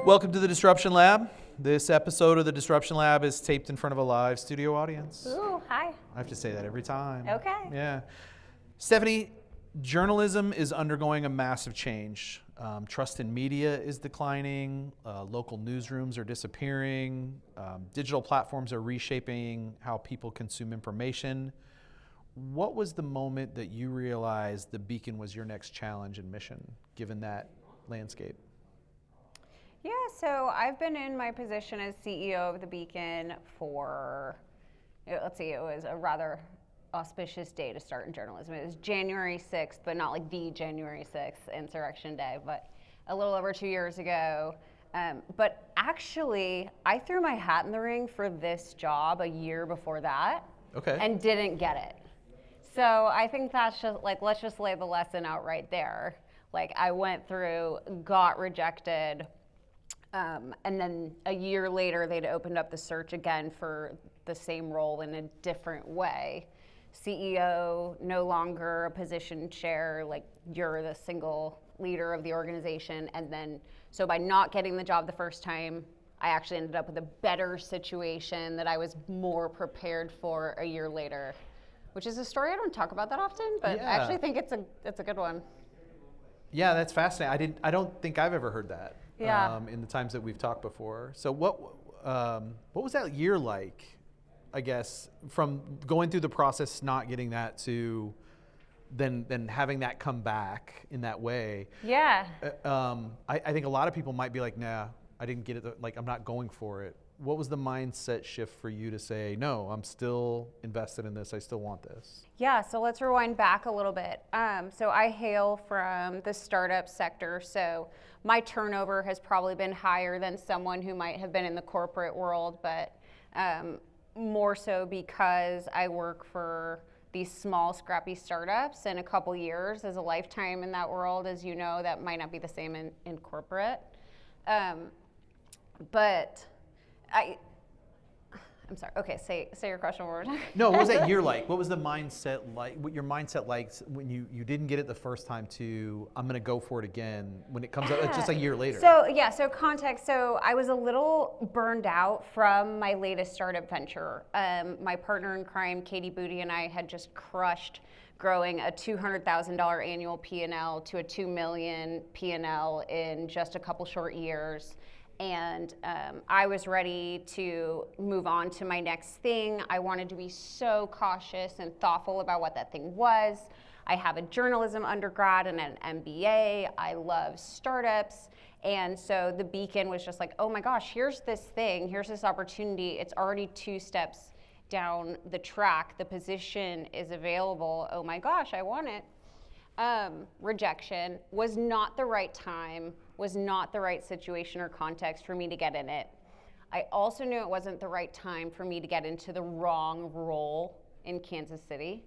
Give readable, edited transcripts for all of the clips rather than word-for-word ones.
Welcome to the Disruption Lab. This episode of the Disruption Lab is taped in front of a live studio audience. Ooh, hi. I have to say that every time. Okay. Yeah. Stephanie, journalism is undergoing a massive change. Trust in media is declining. Local newsrooms are disappearing. Digital platforms are reshaping how people consume information. What was the moment that you realized the Beacon was your next challenge and mission, given that landscape? Yeah, so I've been in my position as CEO of the Beacon for, let's see, it was a rather auspicious day to start in journalism. It was January 6th, but not like the January 6th, Insurrection Day, but a little over 2 years ago. But actually, I threw my hat in the ring for this job a year before that. Okay. And didn't get it. So I think that's just like, let's just lay the lesson out right there. Like I went through, got rejected, and then a year later, they'd opened up the search again for the same role in a different way. CEO, no longer a position chair, like you're the single leader of the organization. And then, so by not getting the job the first time, I actually ended up with a better situation that I was more prepared for a year later, which is a story I don't talk about that often, but I actually think it's a good one. Yeah, that's fascinating. I don't think I've ever heard that. Yeah. In the times that we've talked before. So what was that year like, I guess, from going through the process, not getting that to then having that come back in that way? Yeah. I think a lot of people might be like, nah, I didn't get it, like I'm not going for it. What was the mindset shift for you to say, no, I'm still invested in this, I still want this? Yeah, so let's rewind back a little bit. So I hail from the startup sector, so my turnover has probably been higher than someone who might have been in the corporate world, but more so because I work for these small, scrappy startups, and a couple years is a lifetime in that world. As you know, that might not be the same in corporate. But I'm sorry. Okay, say your question one more time. No, what was that year like? What was the mindset like? What your mindset like when you didn't get it the first time to I'm going to go for it again when it comes up just a year later? So context. So I was a little burned out from my latest startup venture. My partner in crime, Katie Booty, and I had just crushed growing a $200,000 annual P&L to a $2 million P&L in just a couple short years. And I was ready to move on to my next thing. I wanted to be so cautious and thoughtful about what that thing was. I have a journalism undergrad and an MBA. I love startups. And so the Beacon was just like, oh my gosh, here's this thing, here's this opportunity. It's already 2 steps down the track. The position is available. Oh my gosh, I want it. Rejection was not the right time, was not the right situation or context for me to get in it. I also knew it wasn't the right time for me to get into the wrong role in Kansas City.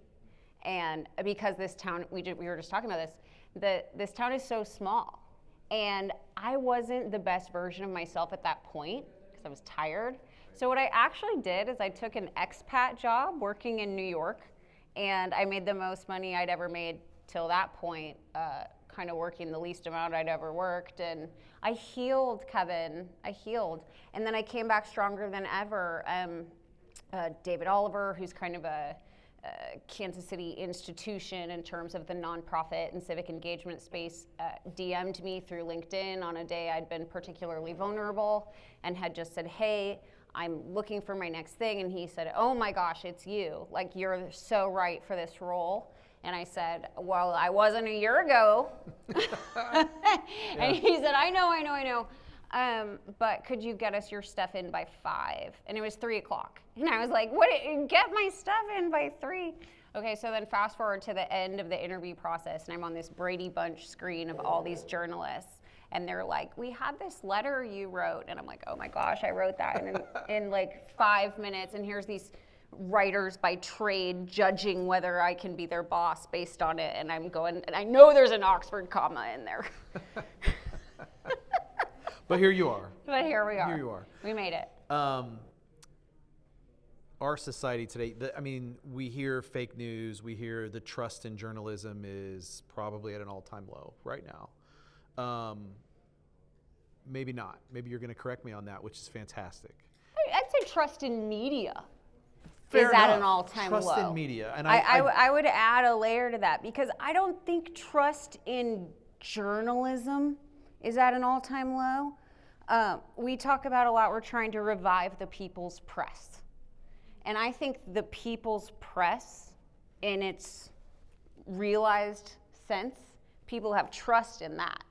And because this town, we were just talking about this, this town is so small. And I wasn't the best version of myself at that point because I was tired. So what I actually did is I took an expat job working in New York, and I made the most money I'd ever made till that point, kind of working the least amount I'd ever worked. And I healed, Kevin, I healed. And then I came back stronger than ever. David Oliver, who's kind of a Kansas City institution in terms of the nonprofit and civic engagement space, DM'd me through LinkedIn on a day I'd been particularly vulnerable and had just said, hey, I'm looking for my next thing. And he said, oh my gosh, it's you. Like, you're so right for this role. And I said, well, I wasn't a year ago. And he said, I know. But could you get us your stuff in by 5? And it was 3 o'clock. And I was like, what? Get my stuff in by 3? Okay, so then fast forward to the end of the interview process, and I'm on this Brady Bunch screen of all these journalists. And they're like, we had this letter you wrote. And I'm like, oh my gosh, I wrote that in like 5 minutes. And here's these writers by trade judging whether I can be their boss based on it, and I'm going, and I know there's an Oxford comma in there. But here you are. But here we are. Here you are. We made it. Our society today, we hear fake news, we hear the trust in journalism is probably at an all-time low right now. maybe not. Maybe you're going to correct me on that, which is fantastic. I'd say trust in media Fair is at enough. an all-time low. Trust in media. And I would add a layer to that, because I don't think trust in journalism is at an all-time low. We talk about a lot, we're trying to revive the people's press. And I think the people's press, in its realized sense, people have trust in that.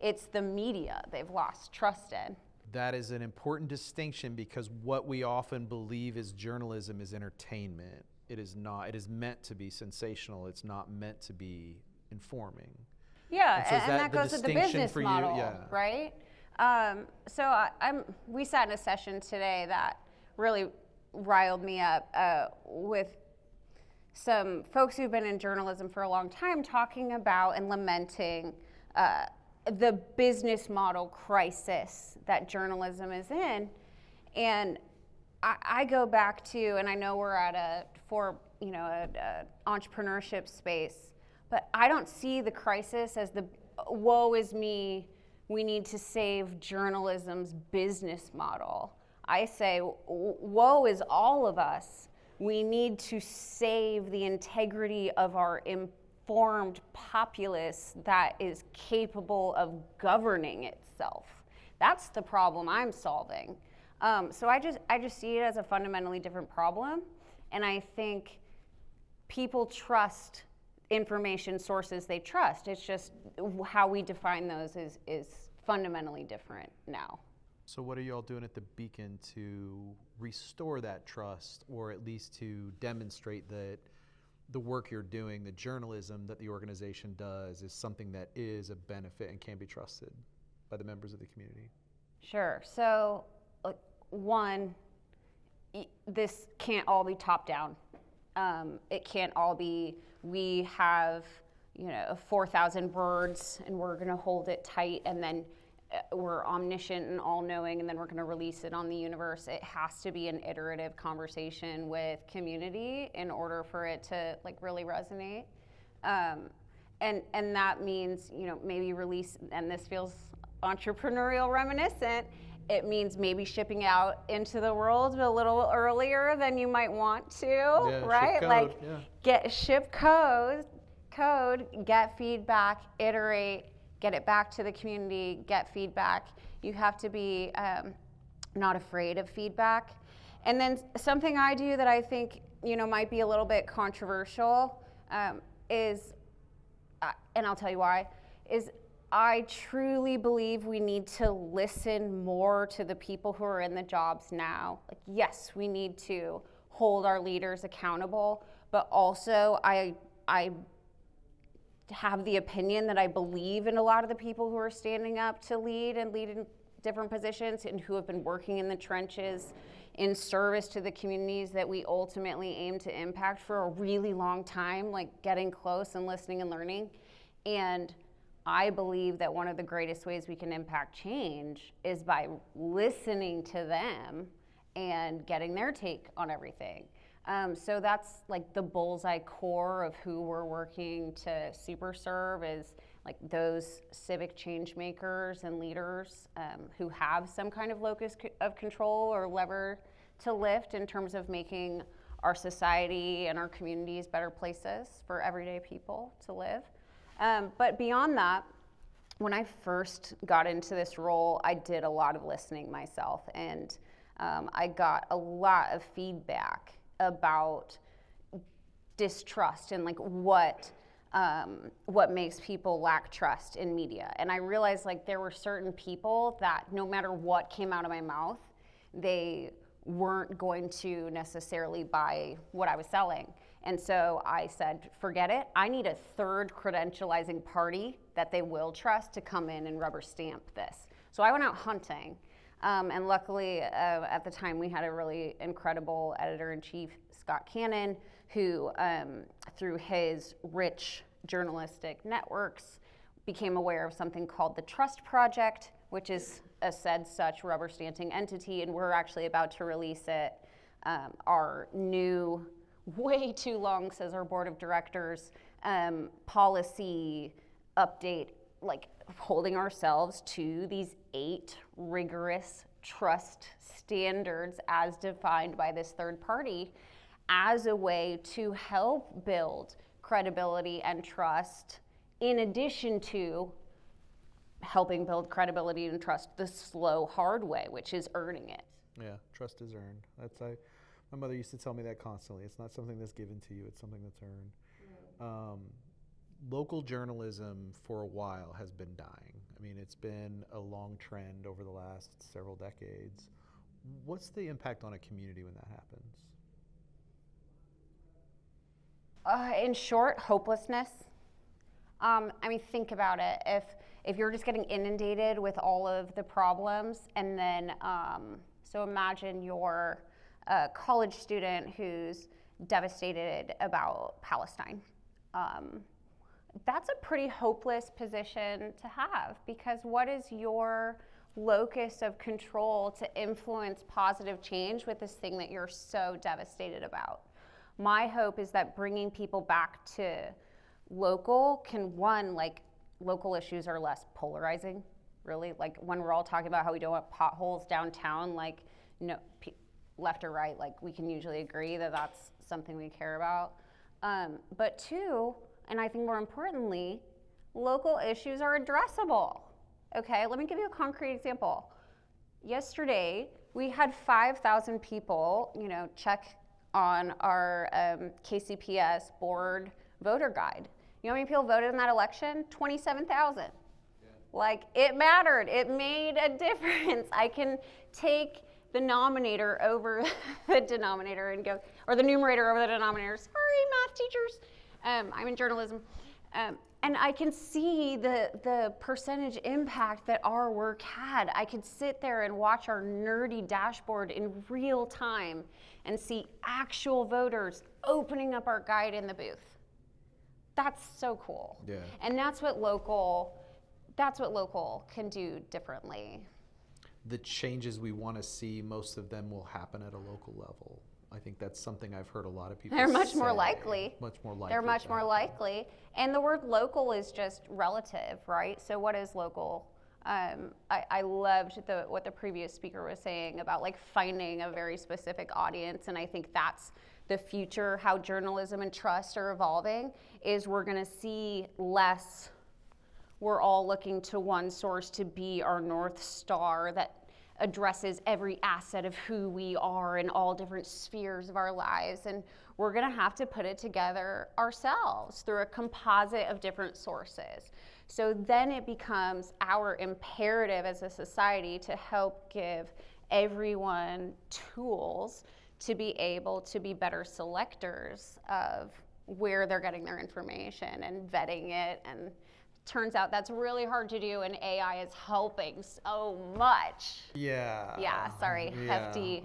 It's the media they've lost trust in. That is an important distinction, because what we often believe is journalism is entertainment. It is not. It is meant to be sensational. It's not meant to be informing. Yeah, so and that goes with the business model, yeah. right? We sat in a session today that really riled me up with some folks who've been in journalism for a long time, talking about and lamenting the business model crisis that journalism is in. And I go back to, and I know we're at a entrepreneurship space, but I don't see the crisis as the woe is me, we need to save journalism's business model. I say, woe is all of us. We need to save the integrity of our informed populace that is capable of governing itself. That's the problem I'm solving. So I just see it as a fundamentally different problem, and I think people trust information sources they trust. It's just how we define those is fundamentally different now. So what are you all doing at the Beacon to restore that trust, or at least to demonstrate that the work you're doing, the journalism that the organization does, is something that is a benefit and can be trusted by the members of the community? Sure. So, one, this can't all be top down. It can't all be, we have 4,000 words and we're going to hold it tight, and then we're omniscient and all-knowing, and then we're going to release it on the universe. It has to be an iterative conversation with community in order for it to really resonate. And that means maybe release, and this feels entrepreneurial reminiscent. It means maybe shipping out into the world a little earlier than you might want to, right? Ship code, Ship code, get feedback, iterate, get it back to the community, get feedback. You have to be not afraid of feedback. And then something I do that I think might be a little bit controversial is, and I'll tell you why, is I truly believe we need to listen more to the people who are in the jobs now. Yes, we need to hold our leaders accountable, but also I have the opinion that I believe in a lot of the people who are standing up to lead in different positions and who have been working in the trenches in service to the communities that we ultimately aim to impact for a really long time, getting close and listening and learning. And I believe that one of the greatest ways we can impact change is by listening to them and getting their take on everything. So that's the bullseye core of who we're working to super serve, is those civic change makers and leaders who have some kind of locus of control or lever to lift in terms of making our society and our communities better places for everyday people to live. But beyond that, when I first got into this role, I did a lot of listening myself, and I got a lot of feedback about distrust and what makes people lack trust in media. And I realized there were certain people that no matter what came out of my mouth, they weren't going to necessarily buy what I was selling. And so I said, forget it. I need a third credentializing party that they will trust to come in and rubber stamp this. So I went out hunting. And luckily, at the time, we had a really incredible editor-in-chief, Scott Cannon, who, through his rich journalistic networks, became aware of something called the Trust Project, which is a said such rubber stamping entity, and we're actually about to release it. Our new, way too long, says our board of directors, policy update like holding ourselves to these 8 rigorous trust standards as defined by this third party as a way to help build credibility and trust, in addition to helping build credibility and trust the slow, hard way, which is earning it. Yeah, trust is earned. My mother used to tell me that constantly. It's not something that's given to you, it's something that's earned. Local journalism for a while has been dying. I mean, it's been a long trend over the last several decades. What's the impact on a community when that happens? In short, hopelessness. I mean, think about it. If you're just getting inundated with all of the problems, and then, so imagine you're a college student who's devastated about Palestine. That's a pretty hopeless position to have, because what is your locus of control to influence positive change with this thing that you're so devastated about? My hope is that bringing people back to local can, one, like, local issues are less polarizing, really. Like, when we're all talking about how we don't want potholes downtown, like, no, left or right, like, we can usually agree that that's something we care about. But 2, and I think more importantly, local issues are addressable. Okay, let me give you a concrete example. Yesterday, we had 5,000 people, check on our KCPS board voter guide. You know how many people voted in that election? 27,000. Yeah. Like, it mattered. It made a difference. I can take the nominator over the denominator and go, or the numerator over the denominator. Sorry, math teachers. I'm in journalism. And I can see the percentage impact that our work had. I could sit there and watch our nerdy dashboard in real time and see actual voters opening up our guide in the booth. That's so cool. Yeah. And that's what local can do differently. The changes we want to see, most of them will happen at a local level. I think that's something I've heard a lot of people say. They're much more likely. Much more likely. They're much more likely. And the word local is just relative, right? So what is local? I loved what the previous speaker was saying about, like, finding a very specific audience, and I think that's the future, how journalism and trust are evolving, is we're gonna see less, we're all looking to one source to be our North Star that addresses every asset of who we are in all different spheres of our lives, and we're gonna have to put it together ourselves through a composite of different sources. So then it becomes our imperative as a society to help give everyone tools to be able to be better selectors of where they're getting their information and vetting it. And turns out that's really hard to do, and AI is helping so much. Yeah. Yeah, sorry, hefty,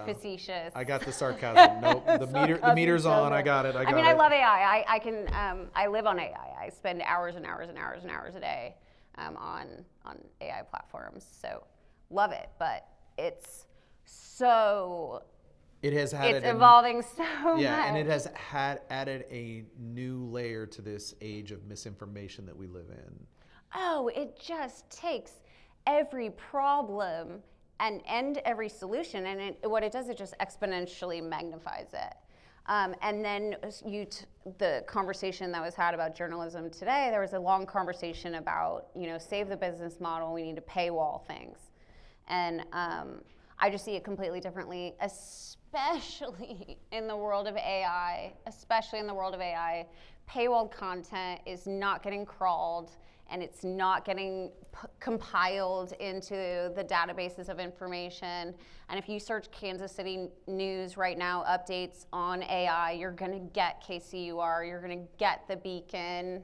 facetious. I got the sarcasm. Nope, the meter's on. I got it. I mean, I love AI. I live on AI. I spend hours and hours and hours and hours a day on AI platforms. So love it, but it's so. It's evolving so much. Yeah, and it has added a new layer to this age of misinformation that we live in. Oh, it just takes every problem and every solution, and what it does, it just exponentially magnifies it. And then the conversation that was had about journalism today, there was a long conversation about, save the business model, we need to paywall things. And I just see it completely differently, especially in the world of AI. Paywalled content is not getting crawled, and it's not getting compiled into the databases of information. And if you search Kansas City news right now, updates on AI, you're gonna get KCUR, you're gonna get The Beacon,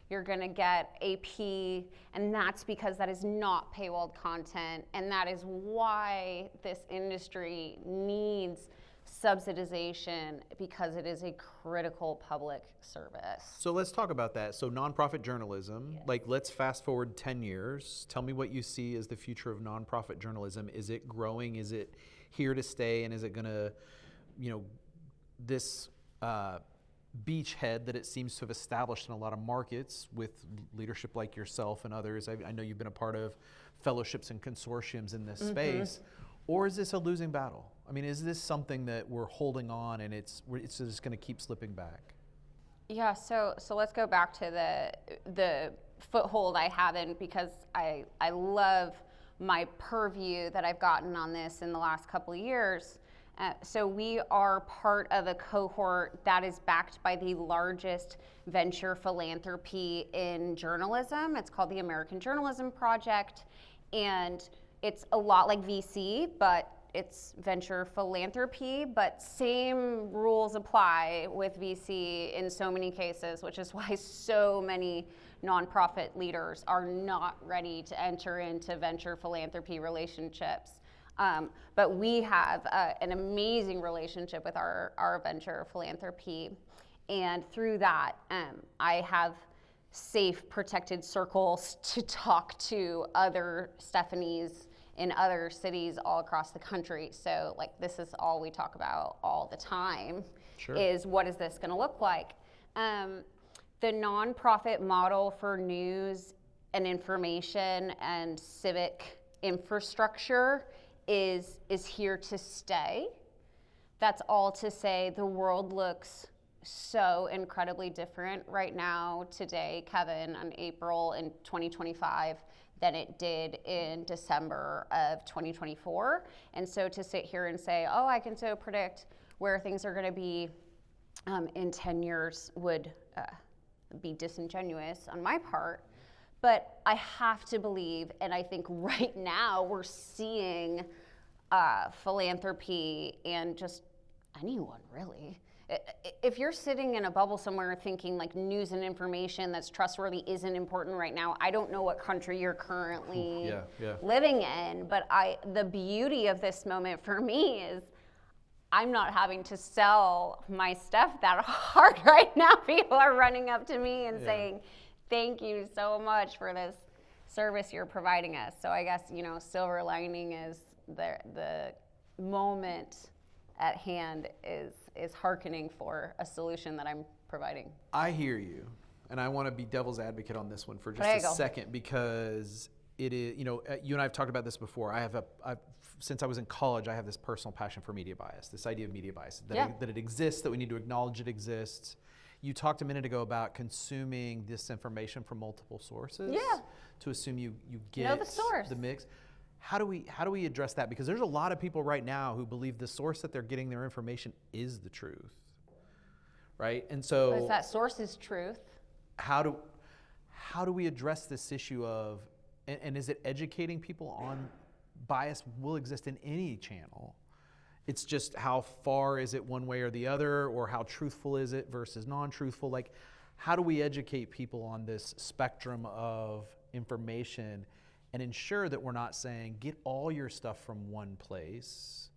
you're gonna get AP, and that's because that is not paywalled content, and that is why this industry needs subsidization, because it is a critical public service. So let's talk about that. So nonprofit journalism, let's fast forward 10 years. Tell me what you see as the future of nonprofit journalism. Is it growing? Is it here to stay? And is it gonna, this beachhead that it seems to have established in a lot of markets with leadership like yourself and others. I know you've been a part of fellowships and consortiums in this space. Or is this a losing battle? I mean, is this something that we're holding on and it's just going to keep slipping back? Yeah, so let's go back to the foothold I have in, because I love my purview that I've gotten on this in the last couple of years. So we are part of a cohort that is backed by the largest venture philanthropy in journalism. It's called the American Journalism Project, and it's a lot like VC, but it's venture philanthropy, but same rules apply with VC in so many cases, which is why so many nonprofit leaders are not ready to enter into venture philanthropy relationships. But we have an amazing relationship with our venture philanthropy. And through that, I have safe, protected circles to talk to other Stephanies in other cities all across the country. So like, this is all we talk about all the time. Sure. Is what is this gonna look like? The nonprofit model for news and information and civic infrastructure is here to stay. That's all to say the world looks so incredibly different right now today, Kevin, on April in 2025 than it did in December of 2024. And so to sit here and say, oh, I can so predict where things are gonna be in 10 years would be disingenuous on my part. But I have to believe, and I think right now we're seeing philanthropy and just anyone really. If you're sitting in a bubble somewhere thinking like news and information that's trustworthy isn't important right now, I don't know what country you're currently living in, but the beauty of this moment for me is I'm not having to sell my stuff that hard right now. People are running up to me and saying, thank you so much for this service you're providing us. So I guess, silver lining is the moment at hand is hearkening for a solution that I'm providing. I hear you, and I want to be devil's advocate on this one for just a second, because it is, you and I have talked about this before. Since I was in college, I have this personal passion for media bias, this idea of media bias, that it exists, that we need to acknowledge it exists. You talked a minute ago about consuming this information from multiple sources to assume you get the source, the mix. How do we address that? Because there's a lot of people right now who believe the source that they're getting their information is the truth, right? And so, but if that source is truth, how do we address this issue of, and is it educating people on bias will exist in any channel? It's just how far is it one way or the other, or how truthful is it versus non-truthful? Like, how do we educate people on this spectrum of information and ensure that we're not saying, get all your stuff from one place,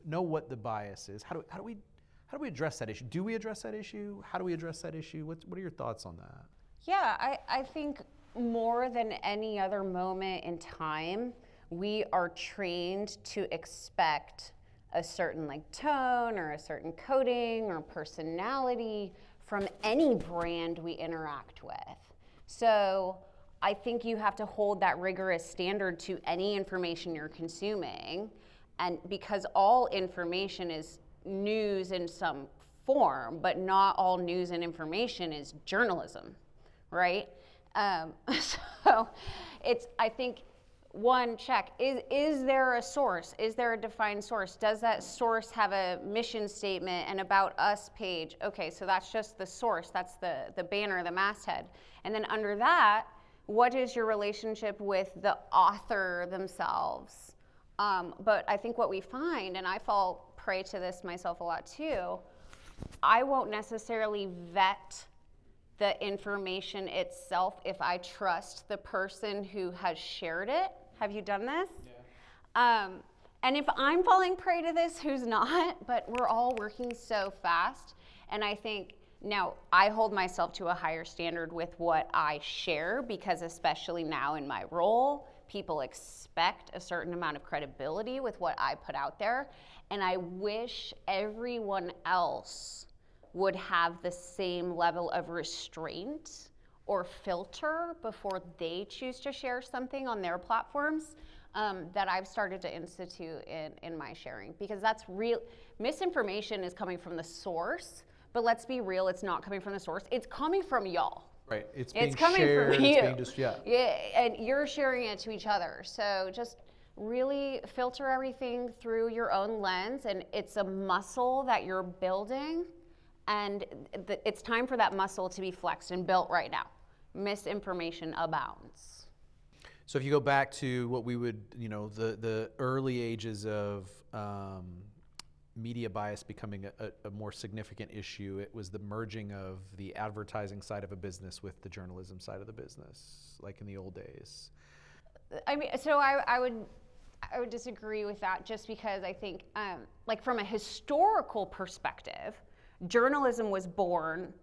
know what the bias is? How do we address that issue? Do we address that issue? How do we address that issue? What are your thoughts on that? Yeah, I think more than any other moment in time, we are trained to expect a certain tone or a certain coding or personality from any brand we interact with. So I think you have to hold that rigorous standard to any information you're consuming, and because all information is news in some form, but not all news and information is journalism, right? So I think one, check, is there a source? Is there a defined source? Does that source have a mission statement and about us page? Okay, so that's just the source. That's the banner, the masthead. And then under that, what is your relationship with the author themselves? But I think what we find, and I fall prey to this myself a lot too, I won't necessarily vet the information itself if I trust the person who has shared it. Have you done this? Yeah. And if I'm falling prey to this, who's not? But we're all working so fast. And I think now I hold myself to a higher standard with what I share, because especially now in my role, people expect a certain amount of credibility with what I put out there. And I wish everyone else would have the same level of restraint or filter before they choose to share something on their platforms that I've started to institute in my sharing, because that's real. Misinformation is coming from the source, but let's be real, it's not coming from the source. It's coming from y'all. Right. It's being coming shared. from you. It's being Yeah, and you're sharing it to each other. So just really filter everything through your own lens, and it's a muscle that you're building, and it's time for that muscle to be flexed and built right now. Misinformation abounds. So if you go back to what we would, the early ages of media bias becoming a more significant issue, it was the merging of the advertising side of a business with the journalism side of the business, like in the old days. I mean, so I would disagree with that, just because I think, like from a historical perspective, journalism was born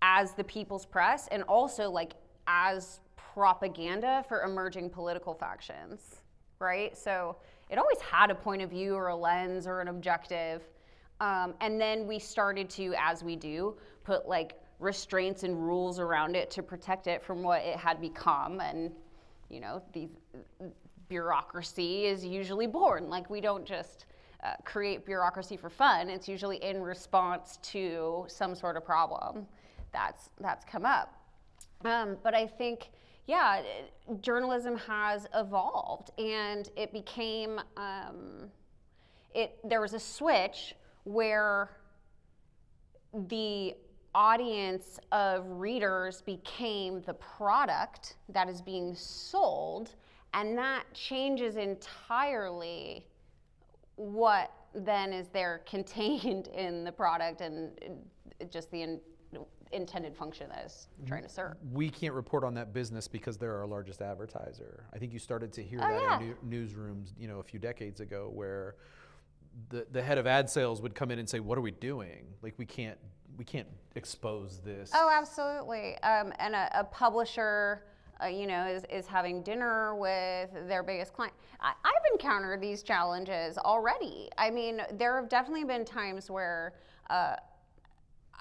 as the people's press, and also like as propaganda for emerging political factions, right? So it always had a point of view or a lens or an objective. And then we started to, as we do, put like restraints and rules around it to protect it from what it had become. And, the bureaucracy is usually born. Like, we don't just create bureaucracy for fun. It's usually in response to some sort of problem that's come up. But I think, journalism has evolved, and it became, there was a switch where the audience of readers became the product that is being sold, and that changes entirely what then is there contained in the product and just the intended function that is trying to serve. We can't report on that business because they're our largest advertiser. I think you started to hear that in newsrooms, a few decades ago, where the head of ad sales would come in and say, "What are we doing? Like, we can't expose this." Oh, absolutely. And a publisher, is having dinner with their biggest client. I've encountered these challenges already. I mean, there have definitely been times where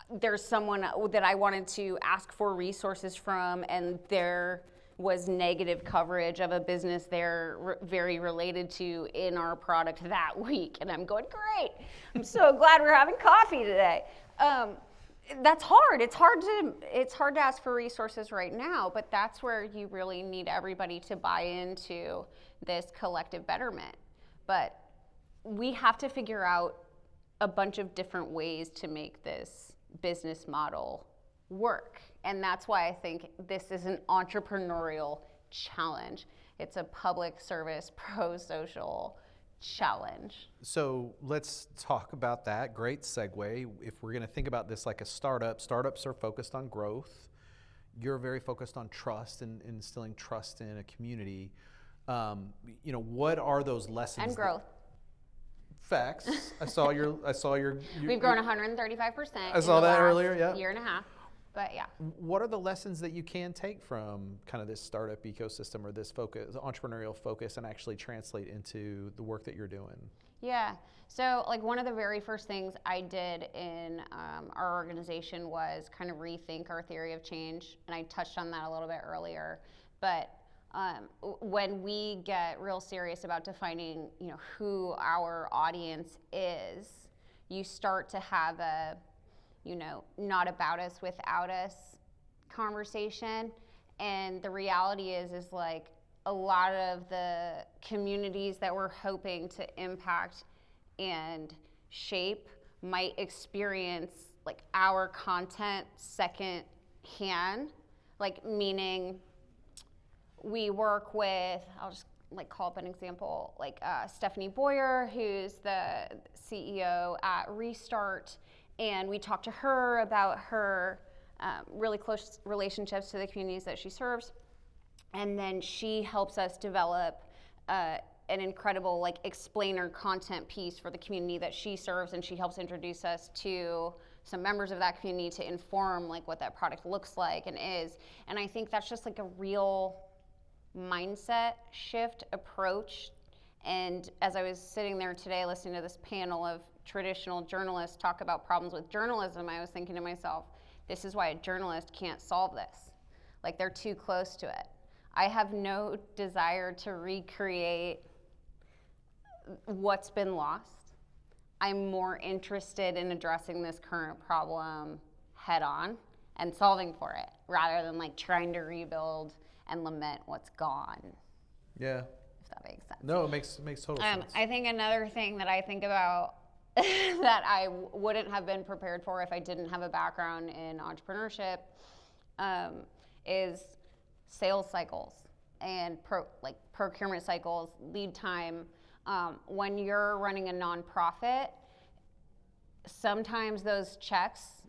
there's someone that I wanted to ask for resources from, and there was negative coverage of a business they're very related to in our product that week. And I'm going, great, I'm so glad we're having coffee today. That's hard. It's hard to ask for resources right now, but that's where you really need everybody to buy into this collective betterment. But we have to figure out a bunch of different ways to make this business model work. And that's why I think this is an entrepreneurial challenge. It's a public service, pro-social challenge. So let's talk about that. Great segue. If we're going to think about this like a startup, startups are focused on growth. You're very focused on trust and instilling trust in a community. What are those lessons? And growth. Facts. I saw your We've grown 135%. I saw that earlier, yeah. Year and a half. But yeah. What are the lessons that you can take from kind of this startup ecosystem or this focus, entrepreneurial focus, and actually translate into the work that you're doing? Yeah. So like one of the very first things I did in our organization was kind of rethink our theory of change. And I touched on that a little bit earlier. But when we get real serious about defining, who our audience is, you start to have a, not about us, without us conversation. And the reality is like a lot of the communities that we're hoping to impact and shape might experience like our content second hand, like meaning we work with, I'll just like call up an example, like Stephanie Boyer, who's the CEO at Restart, and we talk to her about her really close relationships to the communities that she serves, and then she helps us develop an incredible like explainer content piece for the community that she serves, and she helps introduce us to some members of that community to inform like what that product looks like and is. And I think that's just like a real mindset shift approach. And as I was sitting there today listening to this panel of traditional journalists talk about problems with journalism, I was thinking to myself, this is why a journalist can't solve this. Like, they're too close to it. I have no desire to recreate what's been lost. I'm more interested in addressing this current problem head on and solving for it, rather than like trying to rebuild and lament what's gone. Yeah. If that makes sense. No, it makes total sense. I think another thing that I think about that I wouldn't have been prepared for if I didn't have a background in entrepreneurship is sales cycles and procurement cycles, lead time. When you're running a nonprofit, sometimes those checks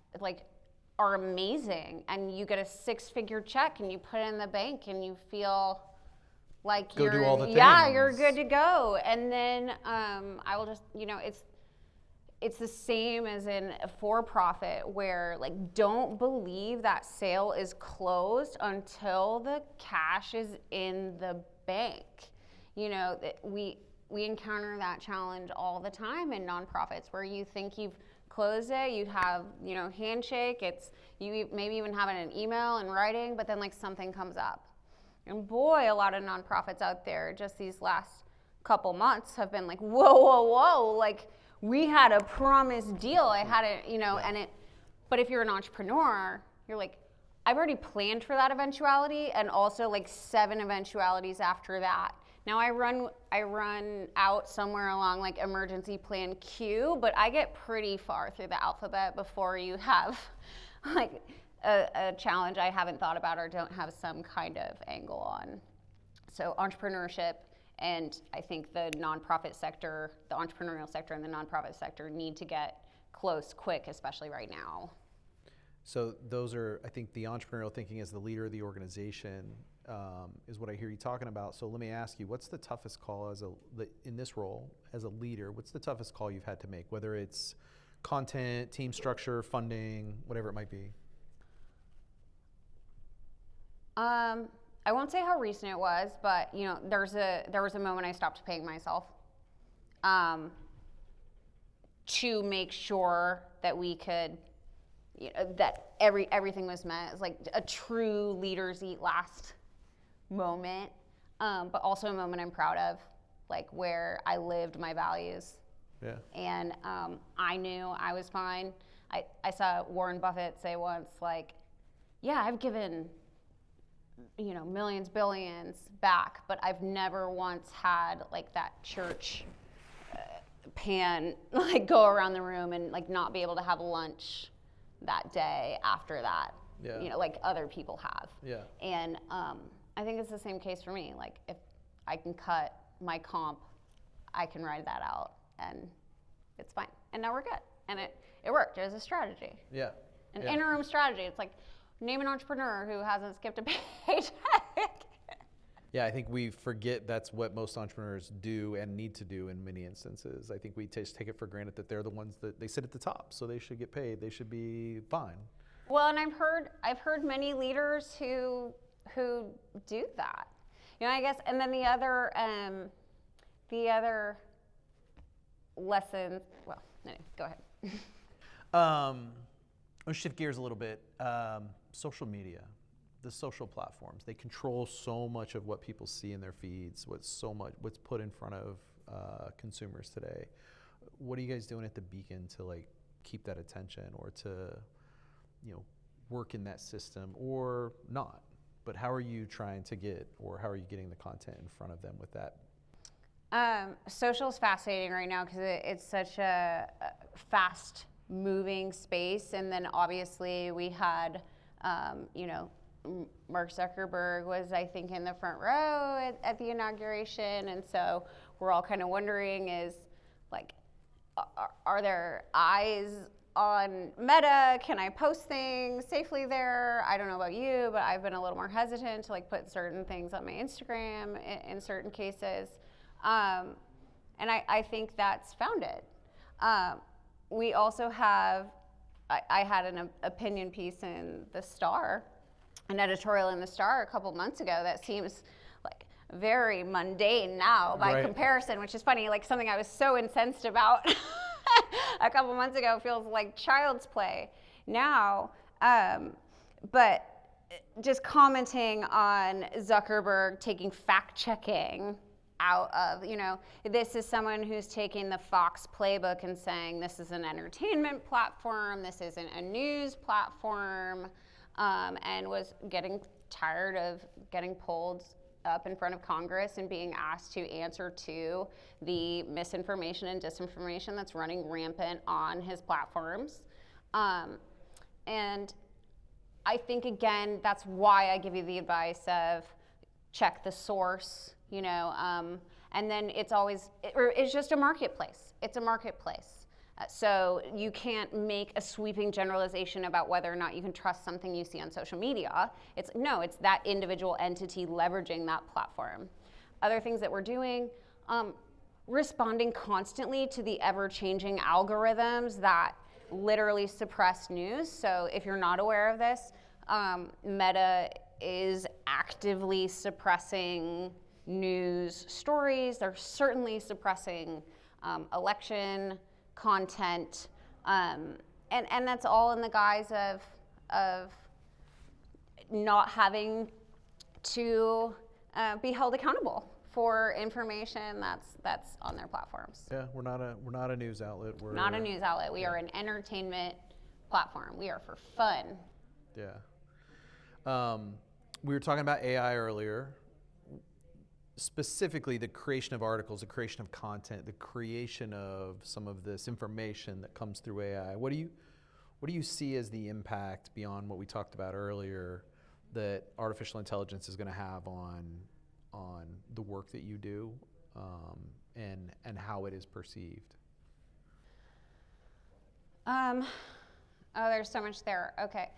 are amazing, and you get a 6-figure check and you put it in the bank and you feel like do all the you're things. good to go. And then I will just, it's the same as in a for-profit, where don't believe that sale is closed until the cash is in the bank. We encounter that challenge all the time in nonprofits, where you think you've closed it, you have handshake, you maybe even have it in an email and writing, but then something comes up. And boy, a lot of nonprofits out there just these last couple months have been like, whoa, we had a promised deal. I had it, but if you're an entrepreneur, you're like, I've already planned for that eventuality, and also 7 eventualities after that. Now I run out somewhere along emergency plan Q, but I get pretty far through the alphabet before you have a challenge I haven't thought about or don't have some kind of angle on. So entrepreneurship, and I think the nonprofit sector, the entrepreneurial sector and the nonprofit sector need to get close quick, especially right now. So those are, I think, the entrepreneurial thinking as the leader of the organization is what I hear you talking about. So let me ask you, what's the toughest call in this role as a leader? What's the toughest call you've had to make, whether it's content, team structure, funding, whatever it might be? I won't say how recent it was, but there was a moment I stopped paying myself to make sure that we could, that everything was met. It's like a true leaders eat last moment, but also a moment I'm proud of, where I lived my values. Yeah. And I knew I was fine. I saw Warren Buffett say once, yeah, I've given millions, billions back, but I've never once had that church pan go around the room and not be able to have lunch that day after that. Yeah. Other people have. Yeah. And I think it's the same case for me. If I can cut my comp, I can ride that out, and it's fine. And now we're good. And it worked. It was a strategy. Yeah. An interim strategy. It's name an entrepreneur who hasn't skipped a paycheck. Yeah, I think we forget that's what most entrepreneurs do and need to do in many instances. I think we just take it for granted that they're the ones that they sit at the top, so they should get paid. They should be fine. Well, and I've heard many leaders who do that. I guess, and then the other lesson. Well, anyway, go ahead. Let's shift gears a little bit. Social media, the social platforms, they control so much of what people see in their feeds, what's put in front of consumers today. What are you guys doing at the Beacon to keep that attention, or to work in that system, or not? But how are you trying to how are you getting the content in front of them with that? Social is fascinating right now because it's such a fast moving space. And then obviously we had, Mark Zuckerberg was, I think, in the front row at the inauguration. And so we're all kind of wondering are there eyes on Meta? Can I post things safely there? I don't know about you, but I've been a little more hesitant to put certain things on my Instagram in certain cases. And I think that's founded. We also have, I had an opinion piece in the Star, an editorial in the Star a couple months ago that seems very mundane now by comparison, which is funny, something I was so incensed about a couple months ago feels like child's play now. But just commenting on Zuckerberg taking fact checking out of, this is someone who's taking the Fox playbook and saying this is an entertainment platform, this isn't a news platform, and was getting tired of getting pulled up in front of Congress and being asked to answer to the misinformation and disinformation that's running rampant on his platforms. And I think, again, that's why I give you the advice of check the source, and then it's just a marketplace. It's a marketplace. So you can't make a sweeping generalization about whether or not you can trust something you see on social media. It's that individual entity leveraging that platform. Other things that we're doing, responding constantly to the ever-changing algorithms that literally suppress news. So if you're not aware of this, Meta is actively suppressing news stories. They're certainly suppressing election content, and that's all in the guise of not having to be held accountable for information that's on their platforms. Yeah, we're not a news outlet. We're not a news outlet. We are an entertainment platform. We are for fun. Yeah. We were talking about AI earlier. Specifically, the creation of articles, the creation of content, the creation of some of this information that comes through AI. What do you see as the impact beyond what we talked about earlier that artificial intelligence is going to have on the work that you do, and how it is perceived? There's so much there. Okay,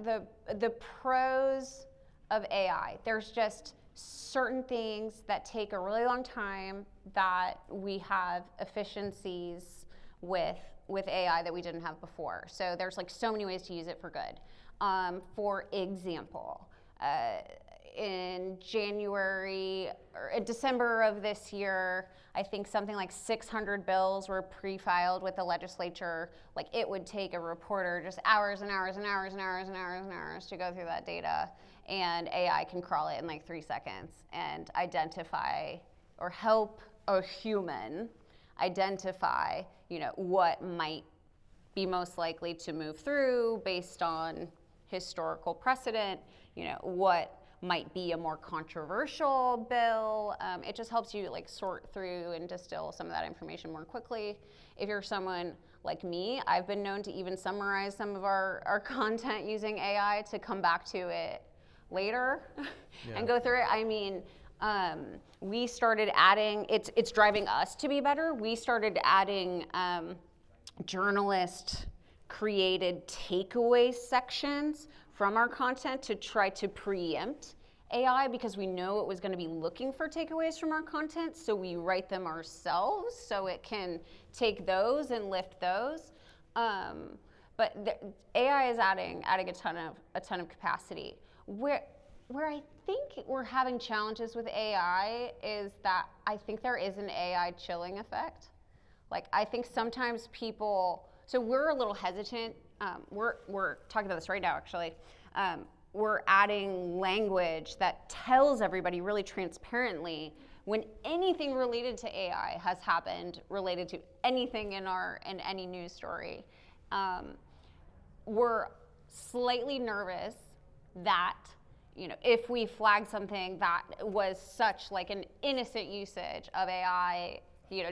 the pros of AI. There's just certain things that take a really long time that we have efficiencies with AI that we didn't have before. So there's so many ways to use it for good. For example, in December of this year, I think something like 600 bills were pre-filed with the legislature. It would take a reporter just hours and hours and hours and hours and hours and hours to go through that data, and AI can crawl it in 3 seconds and identify or help a human identify, what might be most likely to move through based on historical precedent, what might be a more controversial bill. It just helps you sort through and distill some of that information more quickly. If you're someone like me, I've been known to even summarize some of our content using AI to come back to it later and go through it. I mean, we started adding, it's driving us to be better. We started adding journalist created takeaway sections from our content to try to preempt AI, because we know it was going to be looking for takeaways from our content, so we write them ourselves so it can take those and lift those. But AI is adding a ton of capacity. Where I think we're having challenges with AI is that I think there is an AI chilling effect. I think sometimes people, so we're a little hesitant. We're talking about this right now, actually. We're adding language that tells everybody really transparently when anything related to AI has happened, related to anything in any news story. We're slightly nervous that, if we flag something that was such an innocent usage of AI,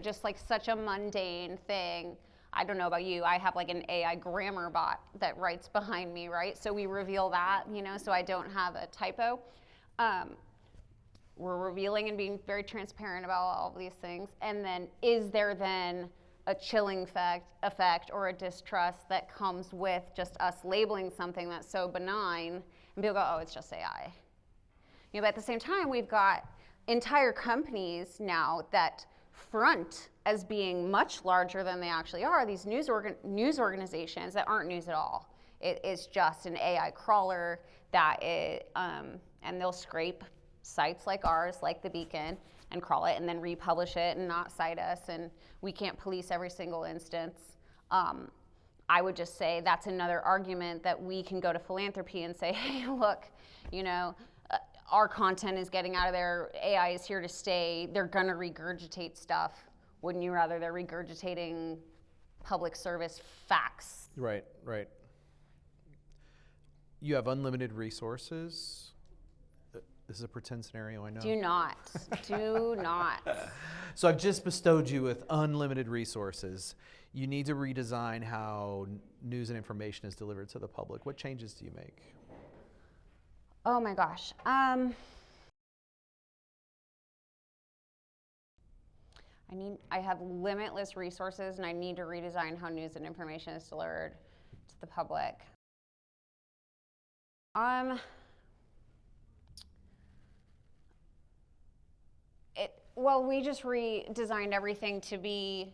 just such a mundane thing. I don't know about you, I have an AI grammar bot that writes behind me, right? So we reveal that, so I don't have a typo. We're revealing and being very transparent about all of these things. And then is there then a chilling effect or a distrust that comes with just us labeling something that's so benign, and people go, oh, it's just AI. But at the same time, we've got entire companies now that front as being much larger than they actually are, these news organizations that aren't news at all. It is just an AI crawler and they'll scrape sites like ours, like The Beacon, and crawl it and then republish it and not cite us, and we can't police every single instance. I would just say that's another argument that we can go to philanthropy and say, hey, look, our content is getting out of there, AI is here to stay, they're gonna regurgitate stuff. Wouldn't you rather they're regurgitating public service facts? Right. You have unlimited resources. This is a pretend scenario, I know. Do not. So I've just bestowed you with unlimited resources. You need to redesign how news and information is delivered to the public. What changes do you make? Oh my gosh. I have limitless resources, and I need to redesign how news and information is delivered to the public. Well, we just redesigned everything to be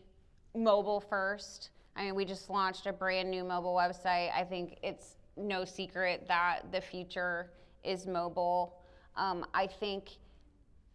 mobile first. I mean, we just launched a brand new mobile website. I think it's no secret that the future is mobile. I think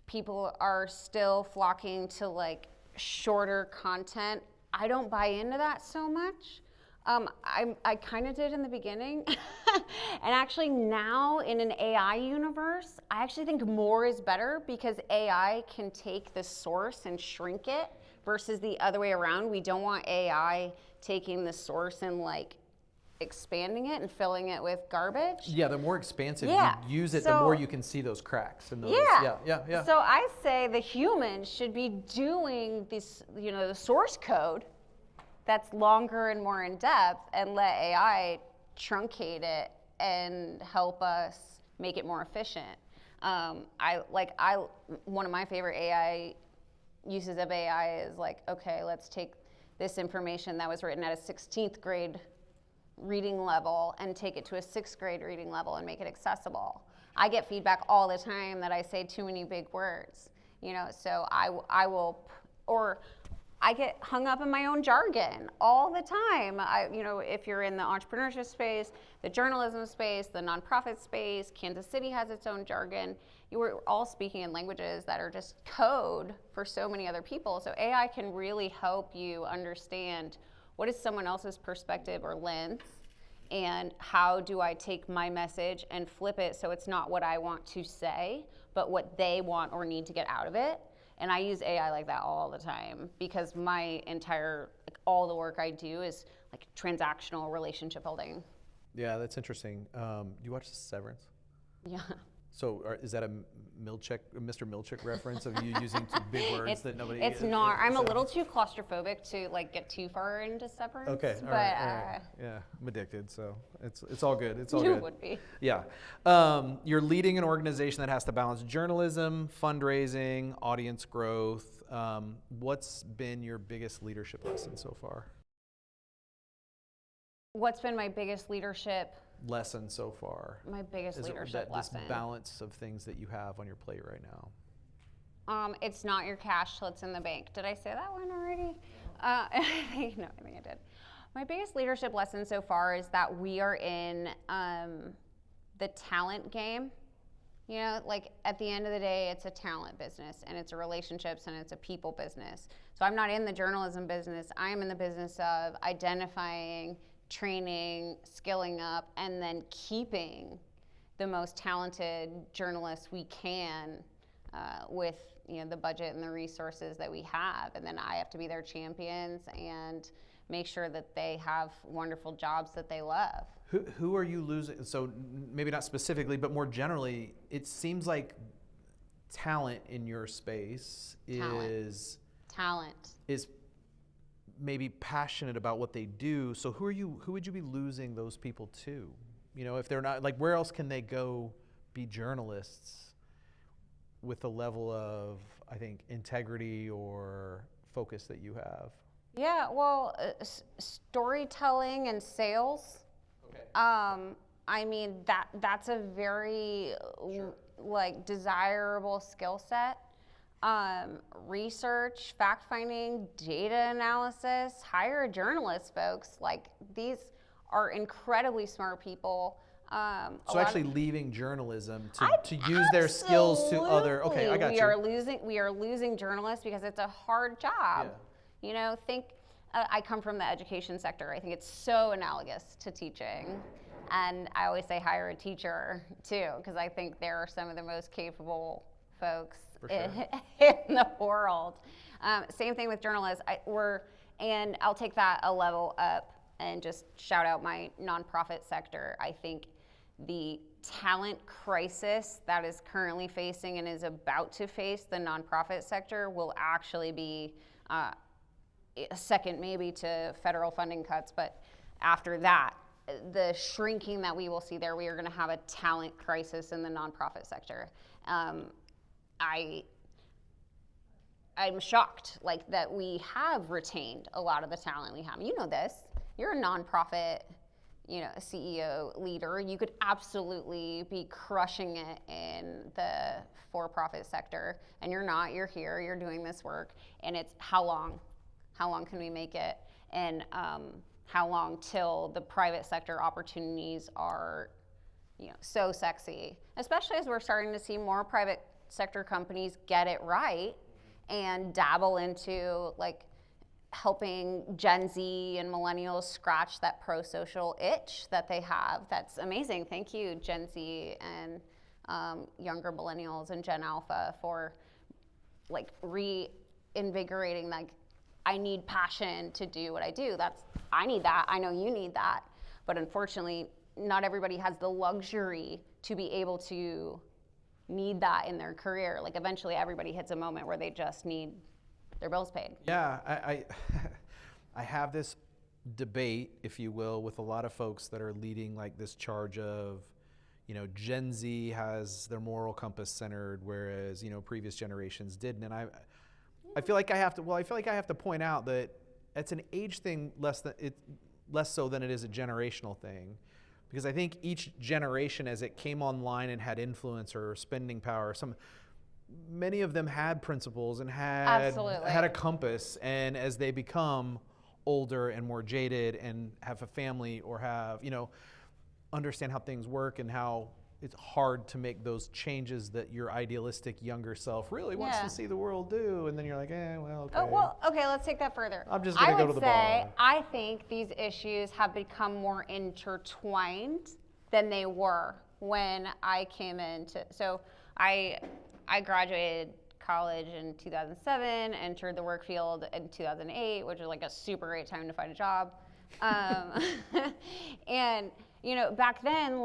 people are still flocking to like shorter content. I don't buy into that so much. I kind of did in the beginning. And actually now in an AI universe, I actually think more is better because AI can take the source and shrink it versus the other way around. We don't want AI taking the source and like expanding it and filling it with garbage. Yeah, the more expansive you use it, So, the more you can see those cracks. And those, yeah. So I say the humans should be doing this, the source code that's longer and more in depth, and let AI truncate it and help us make it more efficient. One of my favorite AI uses of AI is like, okay, let's take this information that was written at a 16th grade reading level and take it to a 6th grade reading level and make it accessible. I get feedback all the time that I say too many big words, so I get hung up in my own jargon all the time. If you're in the entrepreneurship space, the journalism space, the nonprofit space, Kansas City has its own jargon. We're all speaking in languages that are just code for so many other people. So AI can really help you understand what is someone else's perspective or lens, and how do I take my message and flip it so it's not what I want to say, but what they want or need to get out of it. And I use AI like that all the time because all the work I do is like transactional relationship building. Yeah, that's interesting. Do you watch Severance? Yeah. So is that a Mr. Milchick reference of you using two big words that nobody? It's not. I'm a little too claustrophobic to like get too far into Severance. Okay, all right. Yeah, I'm addicted, so it's all good. It's all you good. would be. Yeah, you're leading an organization that has to balance journalism, fundraising, audience growth. What's been your biggest leadership lesson so far? What's been my biggest leadership lesson so far? My biggest leadership lesson. This balance of things that you have on your plate right now. It's not your cash till it's in the bank. Did I say that one already? I think I did. My biggest leadership lesson so far is that we are in the talent game. Like at the end of the day, it's a talent business, and it's a relationships, and it's a people business. So I'm not in the journalism business. I'm in the business of identifying, training, skilling up, and then keeping the most talented journalists we can with the budget and the resources that we have. And then I have to be their champions and make sure that they have wonderful jobs that they love. Who are you losing? So maybe not specifically, but more generally, it seems like talent in your space is maybe passionate about what they do. So who would you be losing those people to? If they're not, like, where else can they go be journalists with the level of, I think, integrity or focus that you have? Yeah, well, storytelling and sales. Okay. I mean, that's a very desirable skill set. Research, fact-finding, data analysis, hire a journalist, folks. Like, these are incredibly smart people. So actually leaving journalism to use their skills to other, okay, I got you. We are losing journalists because it's a hard job. Yeah. You know, I come from the education sector. I think it's so analogous to teaching. And I always say hire a teacher too, because I think they're some of the most capable folks in the world. Same thing with journalists. And I'll take that a level up and just shout out my nonprofit sector. I think the talent crisis that is currently facing and is about to face the nonprofit sector will actually be a second maybe to federal funding cuts, but after that, the shrinking that we will see there, we are going to have a talent crisis in the nonprofit sector. I'm shocked that we have retained a lot of the talent we have. You know this. You're a nonprofit, a CEO leader. You could absolutely be crushing it in the for-profit sector, and you're not. You're here. You're doing this work, and it's how long? How long can we make it? And how long till the private sector opportunities are, so sexy? Especially as we're starting to see more private sector companies get it right and dabble into helping Gen Z and millennials scratch that pro-social itch that they have. That's amazing. Thank you, Gen Z and younger millennials and Gen Alpha, for reinvigorating I need passion to do what I do. I need that. I know you need that. But unfortunately, not everybody has the luxury to be able to need that in their career. Eventually everybody hits a moment where they just need their bills paid. Yeah, I have this debate, if you will, with a lot of folks that are leading this charge of, Gen Z has their moral compass centered, whereas, previous generations didn't. And I feel like I have to point out that it's an age thing less so than it is a generational thing. Because I think each generation, as it came online and had influence or spending power, many of them had principles and had a compass. And as they become older and more jaded and have a family or have, understand how things work and how it's hard to make those changes that your idealistic younger self really wants to see the world do. And then you're like, okay. Oh, well, okay, let's take that further. I'm just going to go to the bar. I think these issues have become more intertwined than they were when I came into, so I graduated college in 2007, entered the work field in 2008, which was a super great time to find a job. And, back then,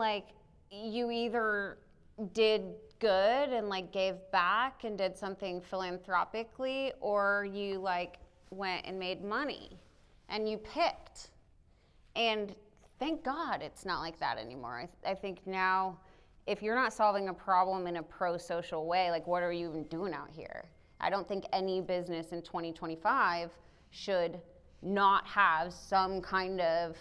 you either did good and gave back and did something philanthropically, or you went and made money and you picked. And thank God it's not like that anymore. I think now, if you're not solving a problem in a pro-social way, what are you even doing out here? I don't think any business in 2025 should not have some kind of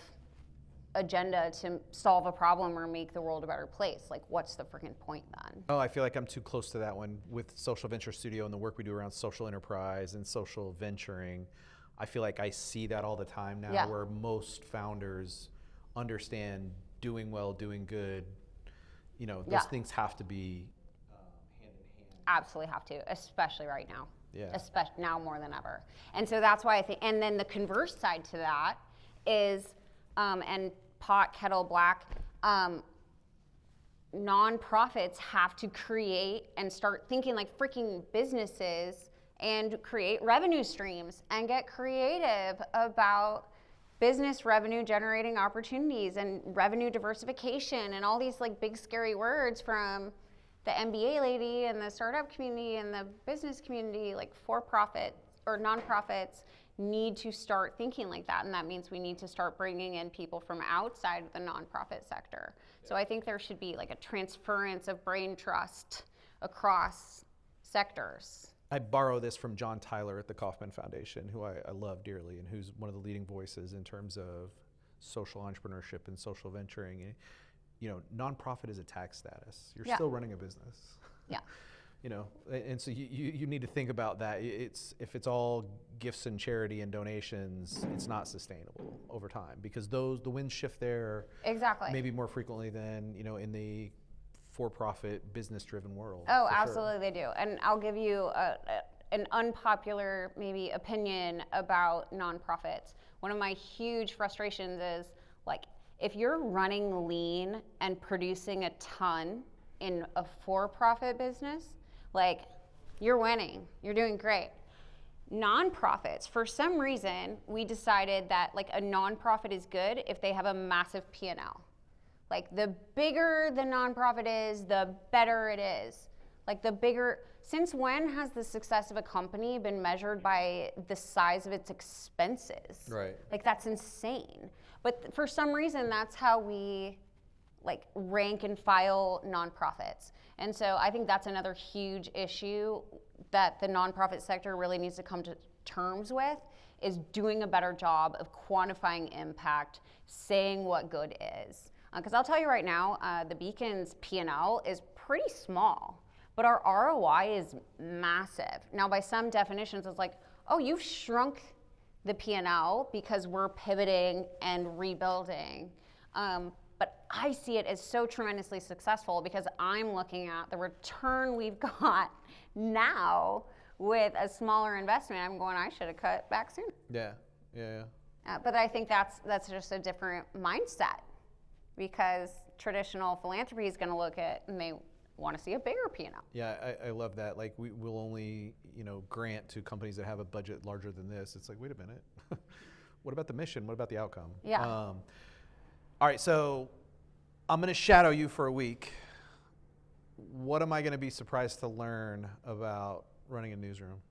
agenda to solve a problem or make the world a better place. What's the freaking point then? Oh, I feel like I'm too close to that one with Social Venture Studio and the work we do around social enterprise and social venturing. I feel like I see that all the time now, where most founders understand doing well, doing good. Those things have to be hand in hand. Absolutely have to, especially right now. Yeah. Especially now more than ever. And so that's why I think, and then the converse side to that is, and pot, kettle black, nonprofits have to create and start thinking like freaking businesses and create revenue streams and get creative about business revenue generating opportunities and revenue diversification and all these like big scary words from the MBA lady and the startup community and the business community. Like for-profit or nonprofits need to start thinking like that, and that means we need to start bringing in people from outside of the nonprofit sector. So I think there should be like a transference of brain trust across sectors. I borrow this from John Tyler at the Kauffman Foundation, who I love dearly and who's one of the leading voices in terms of social entrepreneurship and social venturing. You know, nonprofit is a tax status. You're still running a business. Yeah. and so you need to think about that. If it's all gifts and charity and donations, it's not sustainable over time, because the winds shift there Exactly. maybe more frequently than in the for-profit business-driven world. Oh, absolutely they do. And I'll give you an unpopular maybe opinion about nonprofits. One of my huge frustrations is, like, if you're running lean and producing a ton in a for-profit business, like, you're winning, you're doing great. Nonprofits, for some reason, we decided that, like, a nonprofit is good if they have a massive P&L. Like, the bigger the nonprofit is, the better it is. Like, since when has the success of a company been measured by the size of its expenses? Right. Like, that's insane. But for some reason, that's how we, like, rank and file nonprofits. And so I think that's another huge issue that the nonprofit sector really needs to come to terms with, is doing a better job of quantifying impact, saying what good is. Because I'll tell you right now, the Beacon's P&L is pretty small, but our ROI is massive. Now, by some definitions, it's like, oh, you've shrunk the P&L because we're pivoting and rebuilding. But I see it as so tremendously successful because I'm looking at the return we've got now with a smaller investment. I'm going, I should have cut back sooner. Yeah. But I think that's just a different mindset, because traditional philanthropy is going to look at, and they want to see a bigger P&L. Yeah, I love that. Like, we will only, grant to companies that have a budget larger than this. It's like, wait a minute. What about the mission? What about the outcome? Yeah. All right, so I'm going to shadow you for a week. What am I going to be surprised to learn about running a newsroom?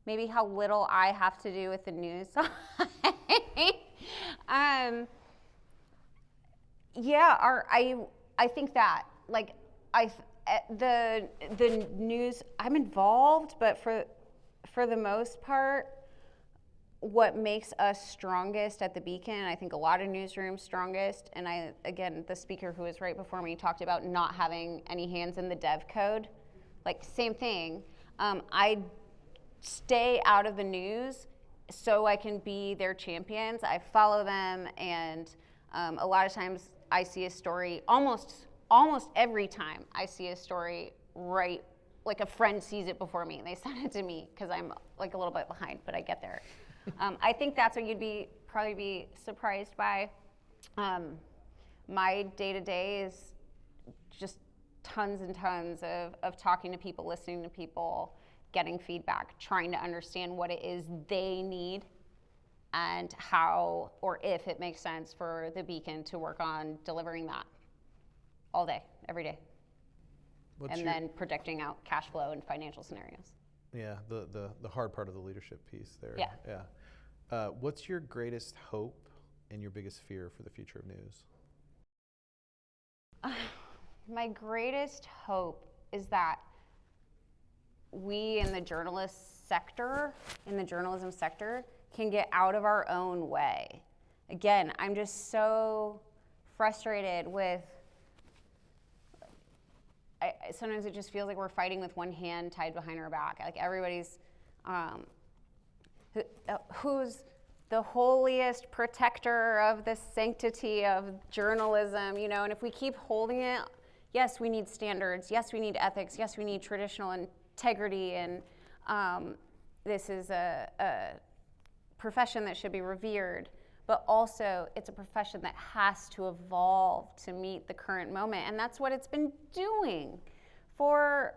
Maybe how little I have to do with the news side. I think that, like, the news, I'm involved, but for the most part, what makes us strongest at the Beacon, and I think a lot of newsrooms strongest, and again, the speaker who was right before me talked about not having any hands in the dev code. Like, same thing. I stay out of the news so I can be their champions. I follow them, and a lot of times I see a story, almost every time I see a story, right, like a friend sees it before me, and they send it to me because I'm like a little bit behind, but I get there. I think that's what you'd probably be surprised by. My day-to-day is just tons and tons of talking to people, listening to people, getting feedback, trying to understand what it is they need and how or if it makes sense for the Beacon to work on delivering that all day, every day. Then predicting out cash flow and financial scenarios. Yeah, the hard part of the leadership piece there. Yeah. What's your greatest hope and your biggest fear for the future of news? My greatest hope is that we in the journalism sector, can get out of our own way. Again, I'm just so frustrated with, sometimes it just feels like we're fighting with one hand tied behind our back. Like, everybody's, who's the holiest protector of the sanctity of journalism, and if we keep holding it, yes, we need standards, yes, we need ethics, yes, we need traditional integrity, and this is a profession that should be revered, but also it's a profession that has to evolve to meet the current moment, and that's what it's been doing for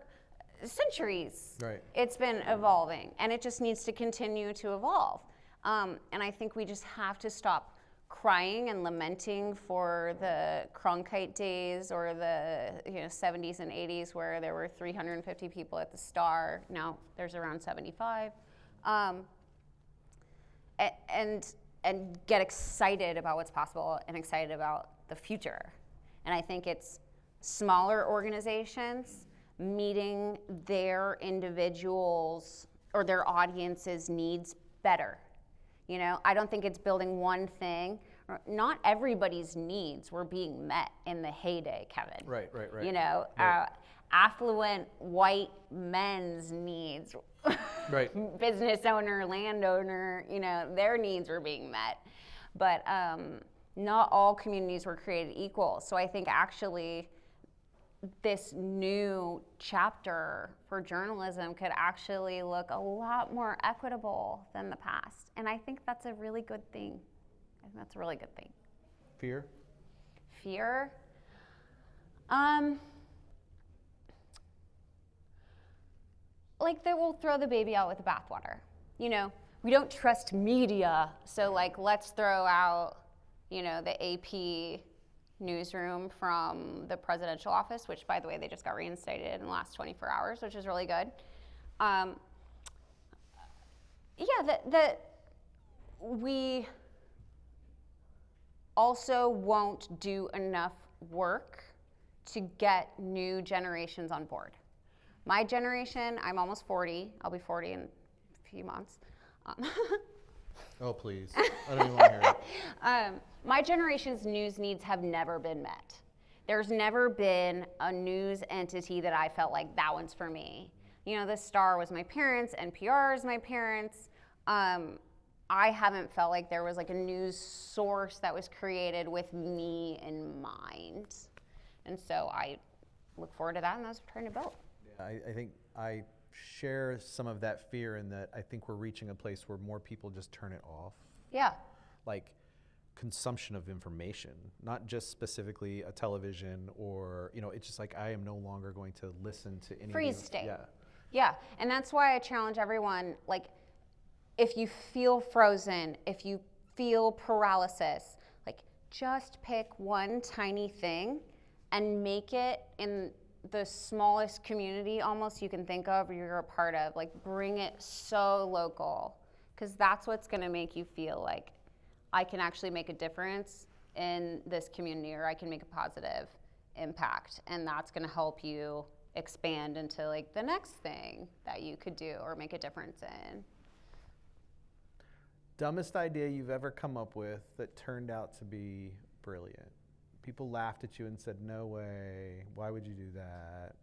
centuries. Right. It's been evolving, and it just needs to continue to evolve. And I think we just have to stop crying and lamenting for the Cronkite days or the 70s and 80s where there were 350 people at the Star. Now there's around 75. And get excited about what's possible and excited about the future. And I think it's smaller organizations meeting their individuals or their audience's needs better. I don't think it's building one thing not everybody's needs were being met in the heyday, Kevin. Right. You know, Right. affluent white men's needs, Right. business owner, landowner, you know, their needs were being met. But not all communities were created equal. So I think actually this new chapter for journalism could actually look a lot more equitable than the past. And I think that's a really good thing. I think that's a really good thing. Fear? Fear? Like they will throw the baby out with the bathwater. You know, we don't trust media, so like let's throw out, you know, the AP newsroom from the presidential office, which by the way, they just got reinstated in the last 24 hours, which is really good. We also won't do enough work to get new generations on board. My generation, I'm almost 40. I'll be 40 in a few months. Oh, please. I don't even want to hear it. My generation's news needs have never been met. There's never been a news entity that I felt like that one's for me. You know, the Star was my parents, NPR is my parents. I haven't felt like there was like a news source that was created with me in mind. And so I look forward to that, and that's what I'm trying to build. Yeah, I think I share some of that fear in that I think we're reaching a place where more people just turn it off. Yeah. Like consumption of information, not just specifically a television or, you know, it's just like I am no longer going to listen to any Freeze state. Yeah. Yeah, and that's why I challenge everyone, like, if you feel frozen, if you feel paralysis, like, just pick one tiny thing and make it in the smallest community almost you can think of or you're a part of. Like, bring it so local, because that's what's gonna make you feel like I can actually make a difference in this community, or I can make a positive impact, and that's gonna help you expand into like the next thing that you could do or make a difference in. Dumbest idea you've ever come up with that turned out to be brilliant. People laughed at you and said, no way, why would you do that?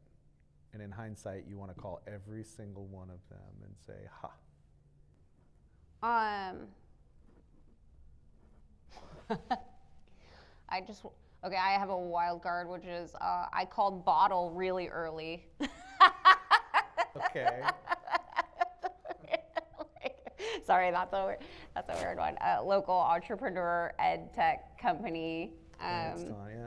And in hindsight, you want to call every single one of them and say, ha. I have a wild card, which is I called bottle really early. Okay. Sorry, that's a weird one. Local entrepreneur ed tech company. Yeah.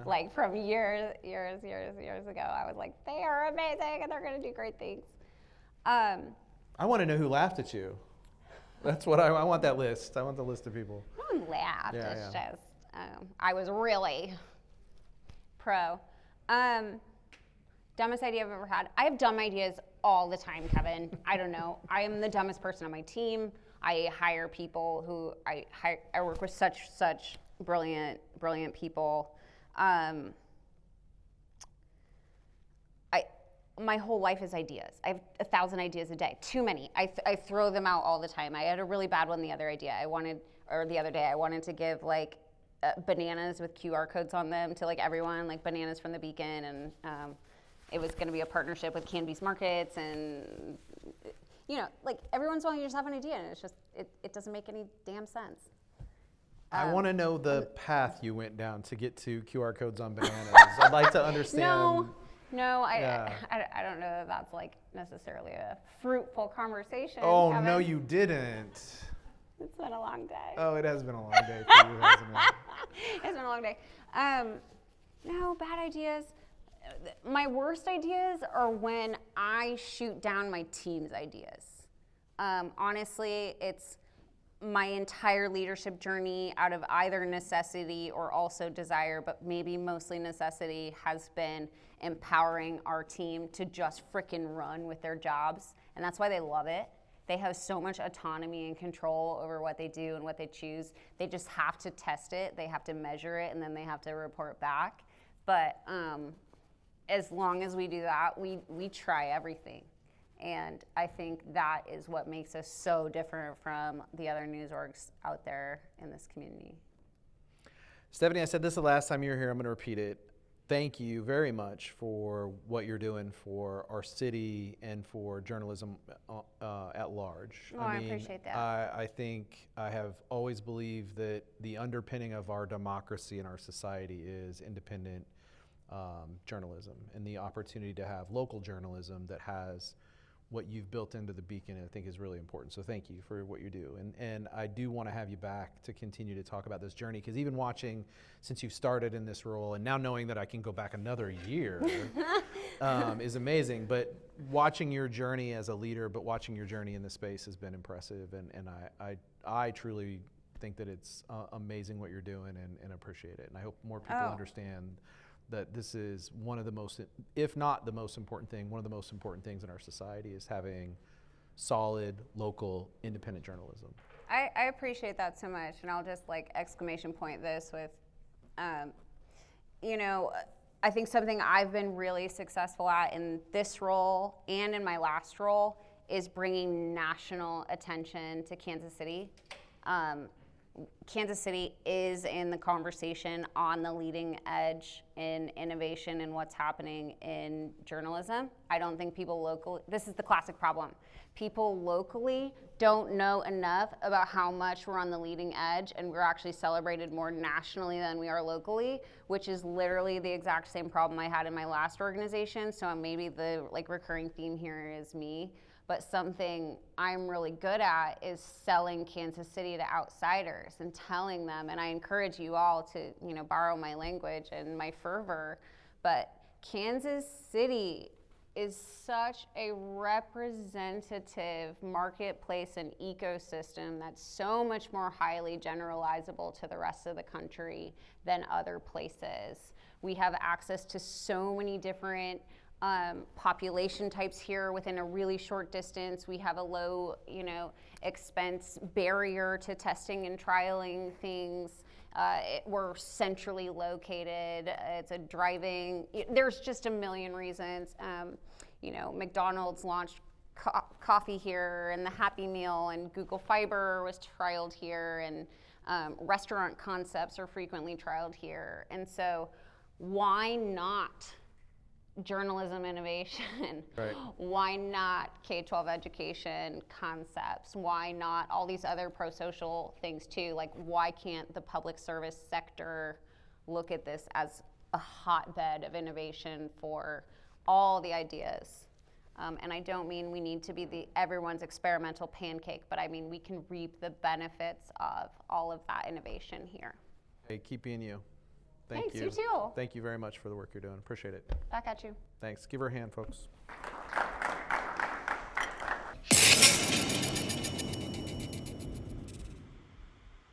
Like from years ago, I was like, they are amazing and they're going to do great things. I want to know who laughed at you. That's what I want that list. I want the list of people. No one laughed. Yeah, it's yeah. just, I was really pro. Dumbest idea I've ever had. I have dumb ideas all the time, Kevin. I don't know. I am the dumbest person on my team. I hire people who I work with such brilliant people. My whole life is ideas. I have 1,000 ideas a day. Too many. I throw them out all the time. I had a really bad one the other day. I wanted to give like bananas with QR codes on them to like everyone, like bananas from the Beacon, and it was going to be a partnership with Canby's Markets, and you know, like every once in a while you just have an idea, and it's just it doesn't make any damn sense. I want to know the path you went down to get to QR codes on bananas. I'd like to understand. No, I don't know that that's like necessarily a fruitful conversation. Oh, Kevin. no, you didn't. It's been a long day. Oh, it has been a long day for you, hasn't it? It's been a long day. No, bad ideas. My worst ideas are when I shoot down my team's ideas. Honestly, it's my entire leadership journey out of either necessity or also desire, but maybe mostly necessity, has been empowering our team to just frickin' run with their jobs. And that's why they love it. They have so much autonomy and control over what they do and what they choose. They just have to test it, they have to measure it, and then they have to report back. But as long as we do that, we try everything. And I think that is what makes us so different from the other news orgs out there in this community. Stephanie, I said this the last time you were here. I'm going to repeat it. Thank you very much for what you're doing for our city and for journalism at large. Oh, I appreciate that. I think I have always believed that the underpinning of our democracy and our society is independent journalism, and the opportunity to have local journalism that has what you've built into the Beacon, I think, is really important. So thank you for what you do. And I do want to have you back to continue to talk about this journey, because even watching since you've started in this role, and now knowing that I can go back another year is amazing. But watching your journey as a leader, but watching your journey in this space has been impressive. And I truly think that it's amazing what you're doing, and appreciate it. And I hope more people understand that this is one of the most, if not the most important thing, one of the most important things in our society is having solid, local, independent journalism. I appreciate that so much, and I'll just like exclamation point this with, you know, I think something I've been really successful at in this role and in my last role is bringing national attention to Kansas City. Kansas City is in the conversation on the leading edge in innovation and what's happening in journalism. I don't think people locally, this is the classic problem. People locally don't know enough about how much we're on the leading edge, and we're actually celebrated more nationally than we are locally, which is literally the exact same problem I had in my last organization. So maybe the like recurring theme here is me. But something I'm really good at is selling Kansas City to outsiders and telling them, and I encourage you all to, you know, borrow my language and my fervor, but Kansas City is such a representative marketplace and ecosystem that's so much more highly generalizable to the rest of the country than other places. We have access to so many different population types here within a really short distance. We have a low, you know, expense barrier to testing and trialing things. We're centrally located. It's a driving, there's just a million reasons. You know, McDonald's launched coffee here, and the Happy Meal, and Google Fiber was trialed here, and restaurant concepts are frequently trialed here. And so why not journalism innovation? Right. Why not K-12 education concepts? Why not all these other pro-social things too? Like, why can't the public service sector look at this as a hotbed of innovation for all the ideas? And I don't mean we need to be everyone's experimental pancake, but I mean we can reap the benefits of all of that innovation here. Hey, keep being you. Thanks, you too. Thank you very much for the work you're doing. Appreciate it. Back at you. Thanks. Give her a hand, folks.